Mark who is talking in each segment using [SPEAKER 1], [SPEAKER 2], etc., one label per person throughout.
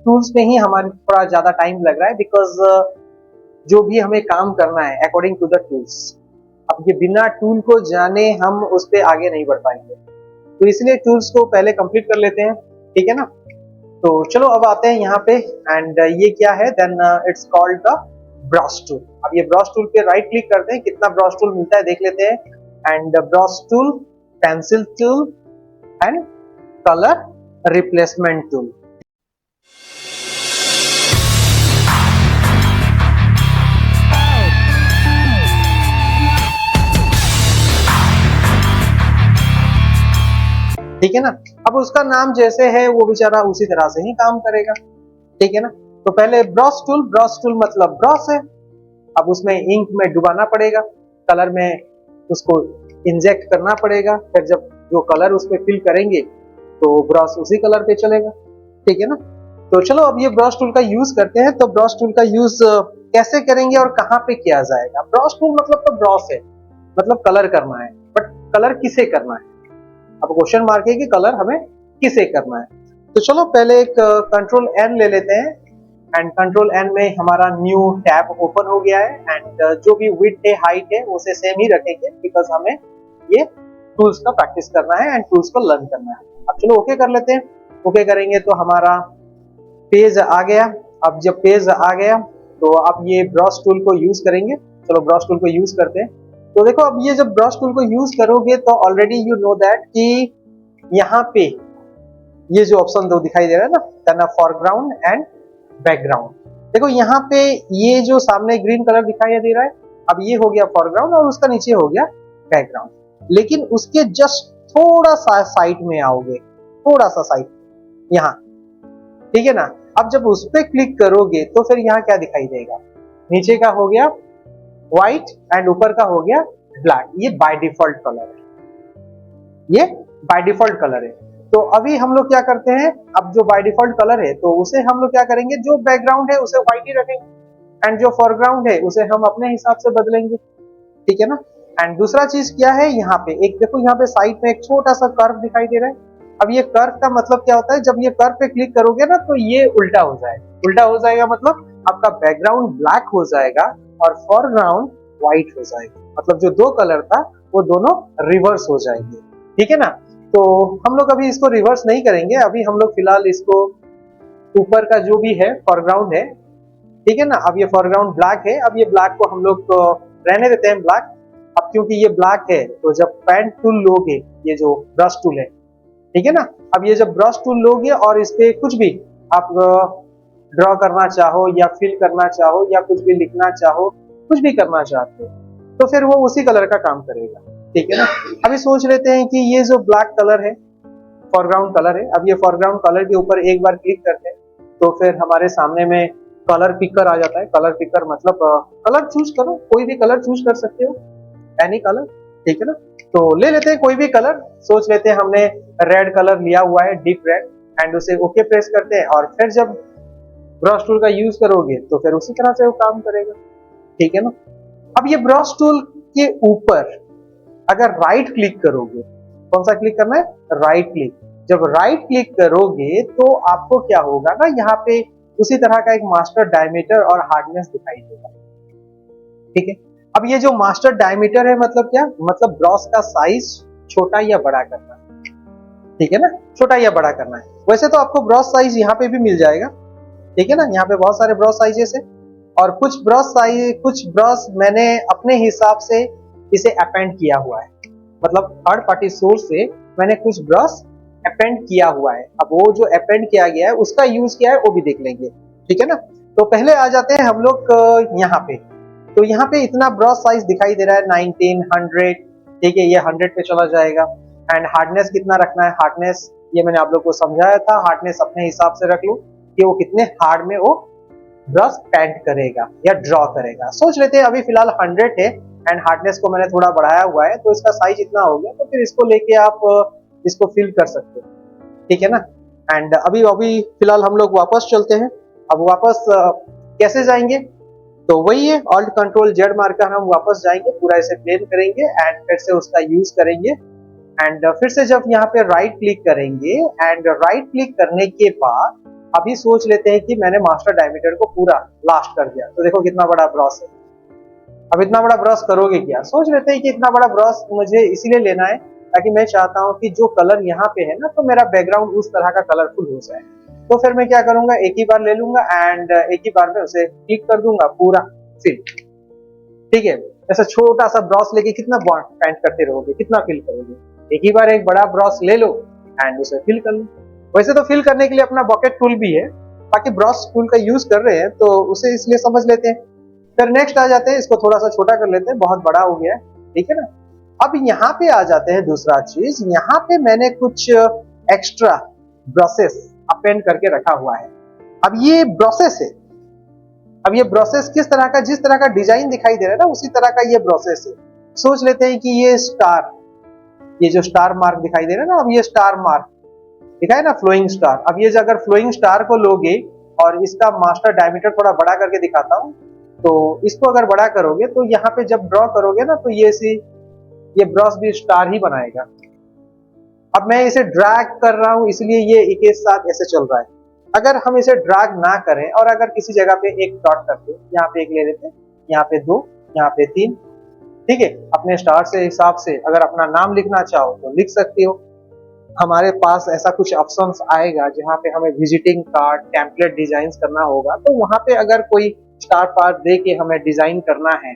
[SPEAKER 1] Tools में ही हमारे थोड़ा ज्यादा टाइम लग रहा है, बिकॉज जो भी हमें काम करना है अकॉर्डिंग टू द टूल्स, अब ये बिना टूल को जाने हम उस पर आगे नहीं बढ़ पाएंगे, तो इसलिए टूल्स को पहले कंप्लीट कर लेते हैं, ठीक है ना। तो चलो अब आते हैं यहाँ पे, एंड ये क्या है, then it's called the brush tool. अब ये ब्रश टूल पे राइट क्लिक करते हैं, कितना ब्रश टूल मिलता है देख लेते हैं, and brush tool, pencil tool and colour replacement tool. ठीक है ना। अब उसका नाम जैसे है वो बेचारा उसी तरह से ही काम करेगा, ठीक है ना। तो पहले ब्रश टूल मतलब ब्रश है, अब उसमें इंक में डुबाना पड़ेगा, कलर में उसको इंजेक्ट करना पड़ेगा, फिर जब जो कलर उसमें फिल करेंगे तो ब्रश उसी कलर पे चलेगा, ठीक है ना। तो चलो अब ये ब्रश टूल का यूज करते हैं। तो ब्रश टूल का यूज कैसे करेंगे और कहाँ पे किया जाएगा। ब्रश टूल मतलब तो ब्रश है, मतलब कलर करना है, बट कलर किसे करना है, अब क्वेश्चन मार्क है कि कलर हमें किसे करना है। तो चलो पहले एक कंट्रोल एन ले लेते हैं, एंड कंट्रोल एन में हमारा न्यू टैब ओपन हो गया है, एंड जो भी विड्थ है हाइट है उसे सेम ही रखेंगे, बिकॉज हमें ये टूल्स का प्रैक्टिस करना है एंड टूल्स को लर्न करना है। अब चलो ओके कर लेते हैं। ओके करेंगे तो हमारा पेज आ गया। अब जब पेज आ गया तो अब ये ब्रश टूल को यूज करेंगे। चलो ब्रश टूल को यूज करते हैं। तो देखो अब ये जब ब्रश टूल को यूज करोगे तो ऑलरेडी यू नो दैट कि यहाँ पे ये जो ऑप्शन दो दिखाई दे रहा है ना, करना फॉरग्राउंड एंड बैकग्राउंड। देखो यहाँ पे ये जो सामने ग्रीन कलर दिखाई दे रहा है, अब ये हो गया फॉरग्राउंड और उसका नीचे हो गया बैकग्राउंड। लेकिन उसके जस्ट थोड़ा सा साइड में आओगे, थोड़ा सा साइड यहाँ, ठीक है ना। अब जब उस पर क्लिक करोगे तो फिर यहाँ क्या दिखाई देगा, नीचे का हो गया व्हाइट एंड ऊपर का हो गया ब्लैक। ये बाय डिफॉल्ट कलर है, ये बाय डिफॉल्ट कलर है। तो अभी हम लोग क्या करते हैं, अब जो बाय डिफॉल्ट कलर है तो उसे हम लोग क्या करेंगे, जो बैकग्राउंड है उसे व्हाइट ही रखेंगे एंड जो फोरग्राउंड है उसे हम अपने हिसाब से बदलेंगे, ठीक है ना। एंड दूसरा चीज क्या है, यहाँ पे एक देखो, यहाँ पे साइड में एक छोटा सा कर्व दिखाई दे रहा है। अब ये कर्व का मतलब क्या होता है, जब ये कर्व पे क्लिक करोगे ना तो ये उल्टा हो जाएगा। उल्टा हो जाएगा मतलब आपका बैकग्राउंड ब्लैक हो जाएगा और फोरग्राउंड व्हाइट हो जाएगा, मतलब जो दो कलर था वो दोनों रिवर्स हो जाएंगे, ठीक है ना। तो हम लोग अभी इसको रिवर्स नहीं करेंगे, अभी हम लोग फिलहाल इसको ऊपर का जो भी है फोरग्राउंड है, ठीक है ना। अब ये फोरग्राउंड ब्लैक है, अब ये ब्लैक को हम लोग तो रहने देते हैं ब्लैक। अब क्योंकि ये ब्लैक है तो जब पेन टूल लोगे, ये जो ब्रश टूल है, ठीक है ना, अब ये जब ब्रश टूल लोगे और इस पे कुछ भी आप ड्रॉ करना चाहो या फिल करना चाहो या कुछ भी लिखना चाहो, कुछ भी करना चाहते हो, तो फिर वो उसी कलर का काम करेगा, ठीक है ना। अभी सोच लेते हैं कि ये जो ब्लैक कलर है फोरग्राउंड कलर है, अब ये फोरग्राउंड कलर के ऊपर एक बार क्लिक करते हैं तो फिर हमारे सामने में कलर पिकर आ जाता है। कलर पिकर मतलब कलर चूज करो, कोई भी कलर चूज कर सकते हो, एनी कलर, ठीक है ना। तो ले लेते हैं कोई भी कलर, सोच लेते हैं हमने रेड कलर लिया हुआ है, डीप रेड, एंड उसे ओके प्रेस करते हैं और फिर जब ब्रश टूल का यूज करोगे तो फिर उसी तरह से वो काम करेगा, ठीक है ना। अब ये ब्रश टूल के ऊपर अगर राइट क्लिक करोगे, कौन सा क्लिक करना है, राइट क्लिक। जब राइट क्लिक करोगे तो आपको क्या होगा ना, यहाँ पे उसी तरह का एक मास्टर डायमीटर और हार्डनेस दिखाई देगा, ठीक है। अब ये जो मास्टर डायमीटर है मतलब क्या, मतलब ब्रश का साइज छोटा या बड़ा करना है, ठीक है ना, छोटा या बड़ा करना है। वैसे तो आपको ब्रश साइज यहाँ पे भी मिल जाएगा, ठीक है ना, यहाँ पे बहुत सारे ब्रश साइजेस है और कुछ ब्रश मैंने अपने हिसाब से इसे अपेंड किया हुआ है, मतलब थर्ड पार्टी सोर्स से मैंने कुछ ब्रश अपेंड किया हुआ है। अब वो जो अपेंड किया गया है उसका यूज किया है वो भी देख लेंगे, ठीक है ना। तो पहले आ जाते हैं हम लोग यहाँ पे। तो यहाँ पे इतना ब्रश साइज दिखाई दे रहा है 19, 100, ठीक है, ये 100 पे चला जाएगा। एंड हार्डनेस कितना रखना है, हार्डनेस ये मैंने आप लोग को समझाया था, हार्डनेस अपने हिसाब से रख लो कि वो कितने हार्ड में वो ब्रश पेंट करेगा या ड्रॉ करेगा। सोच लेते हैं अभी फिलहाल 100 है एंड हार्डनेस को मैंने थोड़ा बढ़ाया हुआ है तो इसका साइज इतना हो गया, तो फिर इसको लेके आप इसको फिल कर सकते हो, ठीक है ना। एंड अभी फिलहाल हम लोग वापस चलते हैं। अब वापस कैसे जाएंगे, तो वही है ऑल्ट कंट्रोल जेड मारकर हम वापस जाएंगे, पूरा इसे प्लेन करेंगे एंड फिर से उसका यूज करेंगे। एंड फिर से जब यहाँ पे राइट क्लिक करेंगे एंड राइट क्लिक करने के बाद अभी सोच लेते हैं कि मैंने मास्टर डायमीटर को पूरा लास्ट कर दिया, तो देखो कितना बड़ा ब्रश है। अब इतना बड़ा ब्रश करोगे क्या? सोच लेते हैं कि इतना बड़ा ब्रश मुझे इसीलिए लेना है ताकि मैं चाहता हूँ कि जो कलर यहाँ पे है ना, तो मेरा बैकग्राउंड उस तरह का कलरफुल हो जाए। तो फिर मैं क्या करूंगा, एक ही बार ले लूंगा एंड एक ही बार में उसे क्लिक कर दूंगा पूरा फिल। ठीक है, ऐसा छोटा सा ब्रश लेके कितना पेंट करते रहोगे, कितना फिल करोगे? एक ही बार एक बड़ा ब्रश ले लो एंड उसे फिल कर लो। वैसे तो फिल करने के लिए अपना बकेट टूल भी है, बाकी ब्रश टूल का यूज कर रहे हैं तो उसे इसलिए समझ लेते हैं। फिर नेक्स्ट आ जाते हैं, इसको थोड़ा सा छोटा कर लेते हैं, बहुत बड़ा हो गया है, ठीक है ना। अब यहाँ पे आ जाते हैं दूसरा चीज, यहाँ पे मैंने कुछ एक्स्ट्रा ब्रशेस अपेंड करके रखा हुआ है। अब ये ब्रशेस है, अब ये ब्रशेस किस तरह का, जिस तरह का डिजाइन दिखाई दे रहा है ना उसी तरह का ये ब्रशेस है। सोच लेते हैं कि ये स्टार, ये जो स्टार मार्क दिखाई दे रहा है ना, अब ये स्टार मार्क दिखा है ना, फ्लोइंग स्टार। अब ये अगर फ्लोइंग स्टार को लोगे और इसका मास्टर डायमीटर थोड़ा बड़ा करके दिखाता हूँ, तो इसको अगर बड़ा करोगे तो यहाँ पे जब ड्रॉ करोगे ना तो ये ब्रश भी स्टार ही बनाएगा। अब मैं इसे ड्रैग कर रहा हूं इसलिए ये एक ही साथ ऐसे चल रहा है। अगर हम इसे ड्रैग ना करें और अगर किसी जगह पे एक डॉट करते, यहाँ पे एक ले लेते हैं, यहाँ पे 2, यहाँ पे 3, ठीक है। अपने स्टार से हिसाब से अगर अपना नाम लिखना चाहो तो लिख सकते हो। हमारे पास ऐसा कुछ ऑप्शंस आएगा जहाँ पे हमें विजिटिंग कार्ड टेम्पलेट डिजाइन करना होगा, तो वहां पे अगर कोई स्टार पार्ट दे के हमें डिजाइन करना है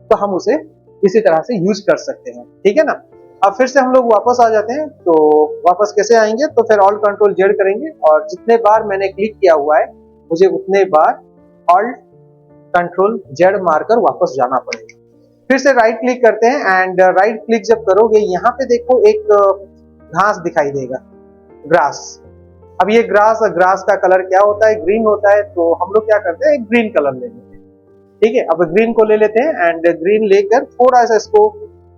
[SPEAKER 1] तो हम उसे इसी तरह से यूज कर सकते हैं, ठीक है ना। अब फिर से हम लोग वापस आ जाते हैं, तो वापस कैसे आएंगे, तो फिर ऑल्ट कंट्रोल जेड करेंगे और जितने बार मैंने क्लिक किया हुआ है मुझे उतने बार ऑल्ट कंट्रोल जेड मारकर वापस जाना पड़ेगा। फिर से राइट क्लिक करते हैं एंड राइट क्लिक जब करोगे यहाँ पे देखो एक घास दिखाई देगा, ग्रास। अब ये ग्रास का कलर क्या होता है, ग्रीन होता है, तो हम लोग क्या करते हैं, एक ग्रीन कलर ले लेते हैं, ठीक है। अब ग्रीन को ले लेते हैं एंड ग्रीन लेकर थोड़ा सा इसको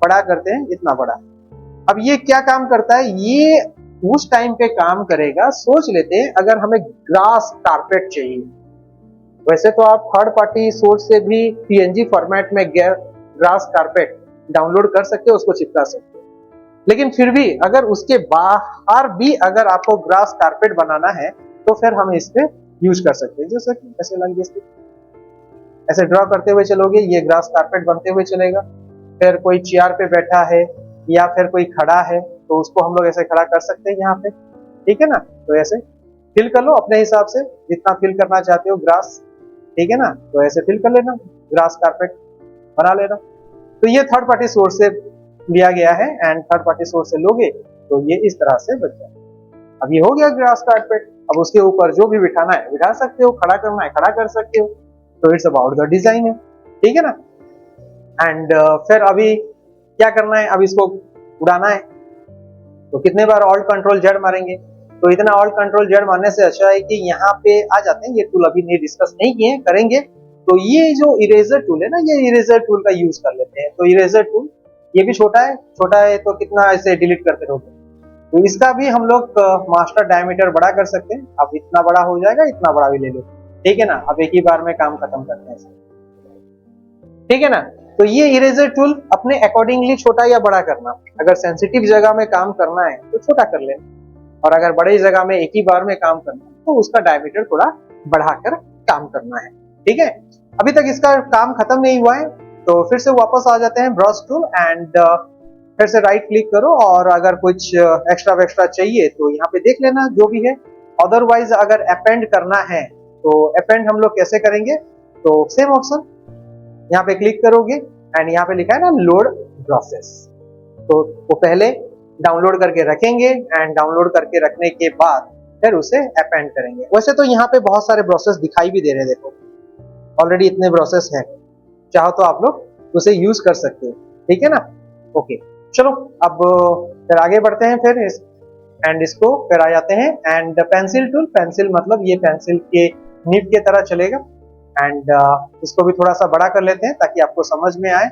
[SPEAKER 1] बड़ा करते हैं, इतना बड़ा। अब ये क्या काम करता है, ये उस टाइम पे काम करेगा, सोच लेते हैं अगर हमें ग्रास कारपेट चाहिए। वैसे तो आप थर्ड पार्टी सोर्स से भी पीएनजी फॉर्मेट में ग्रास कारपेट डाउनलोड कर सकते हो, उसको चिपका सकते हो, लेकिन फिर भी अगर उसके बाहर भी अगर आपको ग्रास कारपेट बनाना है तो फिर हम इस पे यूज कर सकते हैं। जैसे कि ऐसे लग जैसे ऐसे ड्रॉ करते हुए चलोगे, ये ग्रास कारपेट बनते हुए चलेगा। फिर कोई चेयर पे बैठा है या फिर कोई खड़ा है तो उसको हम लोग ऐसे खड़ा कर सकते हैं यहाँ पे, ठीक है ना। तो ऐसे फिल कर लो अपने हिसाब से, जितना फिल करना चाहते हो ग्रास, ठीक है ना। तो ऐसे फिल कर लेना, ग्रास कारपेट बना लेना। तो ये थर्ड पार्टी सोर्स से लिया गया है एंड थर्ड पार्टी सोर्स से लोगे तो ये इस तरह से बच जाए। अब ये हो गया ग्रास कारपेट। अब उसके ऊपर जो भी बिठाना है बिठा सकते हो, खड़ा करना है खड़ा कर सकते हो। तो इट्स अबाउट द डिजाइन है, ठीक है ना। एंड फिर अभी क्या करना है, अब इसको उड़ाना है तो कितने बार ऑल्ट कंट्रोल जेड मारेंगे। तो इतना ऑल्ट कंट्रोल जेड मारने से अच्छा है कि यहाँ पे आ जाते हैं, ये टूल अभी नहीं डिस्कस नहीं किए, करेंगे। तो ये जो इरेजर टूल है ना, ये इरेजर टूल का यूज कर लेते हैं। तो इरेजर टूल ये भी छोटा है तो कितना ऐसे डिलीट करते रहोगे, तो इसका भी हम लोग मास्टर डायमीटर बड़ा कर सकते हैं। अब इतना बड़ा हो जाएगा, इतना बड़ा भी ले लो, ठीक है ना। अब एक ही बार में काम खत्म करते हैं, ठीक है ना। तो ये इरेजर टूल अपने अकॉर्डिंगली छोटा या बड़ा करना, अगर सेंसिटिव जगह में काम करना है तो छोटा कर लेना, और अगर बड़ी जगह में एक ही बार में काम करना है तो उसका डायमीटर थोड़ा बढ़ाकर काम करना है, ठीक है। अभी तक इसका काम खत्म नहीं हुआ है, तो फिर से वापस आ जाते हैं ब्रश टूल एंड फिर से राइट क्लिक करो और अगर कुछ एक्स्ट्रा चाहिए तो यहाँ पे देख लेना जो भी है। अदरवाइज अगर अपेंड करना है तो अपेंड हम लोग कैसे करेंगे, तो सेम ऑप्शन यहाँ पे क्लिक करोगे एंड यहाँ पे लिखा है ना लोड ब्रशेस, तो वो पहले डाउनलोड करके रखेंगे एंड डाउनलोड करके रखने के बाद फिर उसे अपेंड करेंगे। वैसे तो यहाँ पे बहुत सारे ब्रशेस दिखाई भी दे रहे हैं, देखो ऑलरेडी इतने ब्रशेस हैं, चाहो तो आप लोग उसे यूज कर सकते हो, ठीक है ना। ओके चलो अब फिर आगे बढ़ते हैं फिर एंड इसको फिर आ जाते हैं एंड पेंसिल टूल। पेंसिल मतलब ये पेंसिल के निब के तरह चलेगा एंड इसको भी थोड़ा सा बड़ा कर लेते हैं ताकि आपको समझ में आए।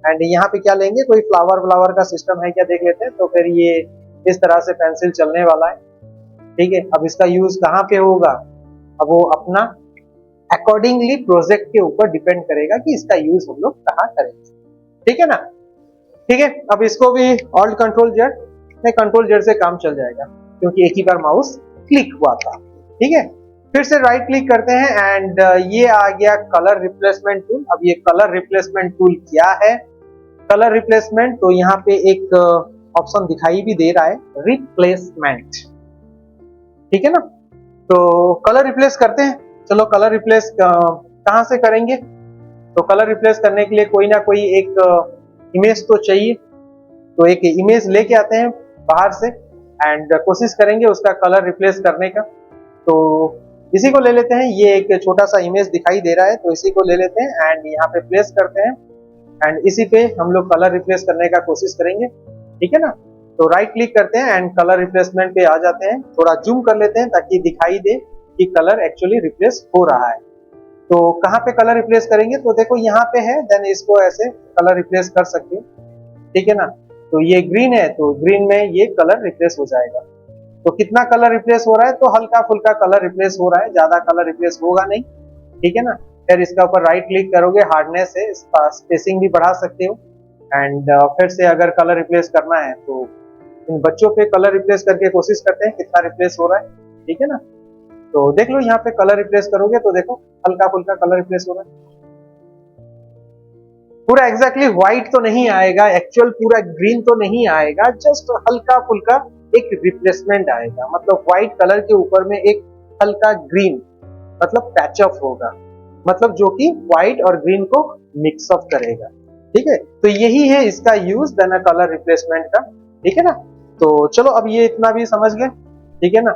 [SPEAKER 1] एंड यहाँ पे क्या लेंगे, कोई फ्लावर का सिस्टम है क्या देख लेते हैं। तो फिर ये इस तरह से पेंसिल चलने वाला है, ठीक है। अब इसका यूज कहाँ पे होगा, अब वो अपना अकॉर्डिंगली प्रोजेक्ट के ऊपर डिपेंड करेगा कि इसका यूज हम लोग कहाँ करेंगे, ठीक है ना। ठीक है, अब इसको भी ऑल्ट कंट्रोल जेड में कंट्रोल जेड से काम चल जाएगा क्योंकि एक ही बार माउस क्लिक हुआ था, ठीक है। फिर से राइट क्लिक करते हैं एंड ये आ गया कलर रिप्लेसमेंट टूल। अब ये कलर रिप्लेसमेंट टूल क्या है? कलर रिप्लेसमेंट, तो यहाँ पे एक ऑप्शन दिखाई भी दे रहा है, रिप्लेसमेंट, ठीक है ना। तो कलर रिप्लेस करते हैं। चलो कलर रिप्लेस कहाँ से करेंगे? तो कलर रिप्लेस करने के लिए कोई ना कोई एक इमेज तो चाहिए, तो एक इमेज लेके आते हैं बाहर से एंड कोशिश करेंगे उसका कलर रिप्लेस करने का। तो इसी को ले लेते हैं, ये एक छोटा सा इमेज दिखाई दे रहा है, तो इसी को ले लेते हैं एंड यहाँ पे प्लेस करते हैं एंड इसी पे हम लोग कलर रिप्लेस करने का कोशिश करेंगे, ठीक है ना। तो राइट क्लिक करते हैं एंड कलर रिप्लेसमेंट पे आ जाते हैं, थोड़ा जूम कर लेते हैं ताकि दिखाई दे कि कलर एक्चुअली रिप्लेस हो रहा है। तो कहाँ पे कलर रिप्लेस करेंगे? तो देखो यहाँ पे है, देन इसको ऐसे कलर रिप्लेस कर सकते हो, ठीक है ना। तो ये ग्रीन है, तो ग्रीन में ये कलर रिप्लेस हो जाएगा। तो कितना कलर रिप्लेस हो रहा है? तो हल्का फुल्का कलर रिप्लेस हो रहा है, ज्यादा कलर रिप्लेस होगा नहीं, ठीक है ना। फिर इसका ऊपर राइट क्लिक करोगे, हार्डनेस है, इसका स्पेसिंग भी बढ़ा सकते हो एंड फिर से अगर कलर रिप्लेस करना है तो इन बच्चों पे कलर रिप्लेस करके कोशिश करते हैं कितना रिप्लेस हो रहा है, ठीक है ना। तो देख लो यहाँ पे कलर रिप्लेस करोगे तो देखो हल्का फुल्का कलर रिप्लेस हो रहा है। पूरा एग्जैक्टली व्हाइट तो नहीं आएगा, एक्चुअल पूरा ग्रीन तो नहीं आएगा, जस्ट हल्का फुल्का एक रिप्लेसमेंट आएगा, मतलब व्हाइट कलर के ऊपर में एक हल्का ग्रीन मतलब पैचअप होगा, मतलब जो कि व्हाइट और ग्रीन को मिक्स अप करेगा, ठीक है। तो यही है इसका यूज देन कलर रिप्लेसमेंट का, ठीक है ना। तो चलो अब ये इतना भी समझ गए, ठीक है ना।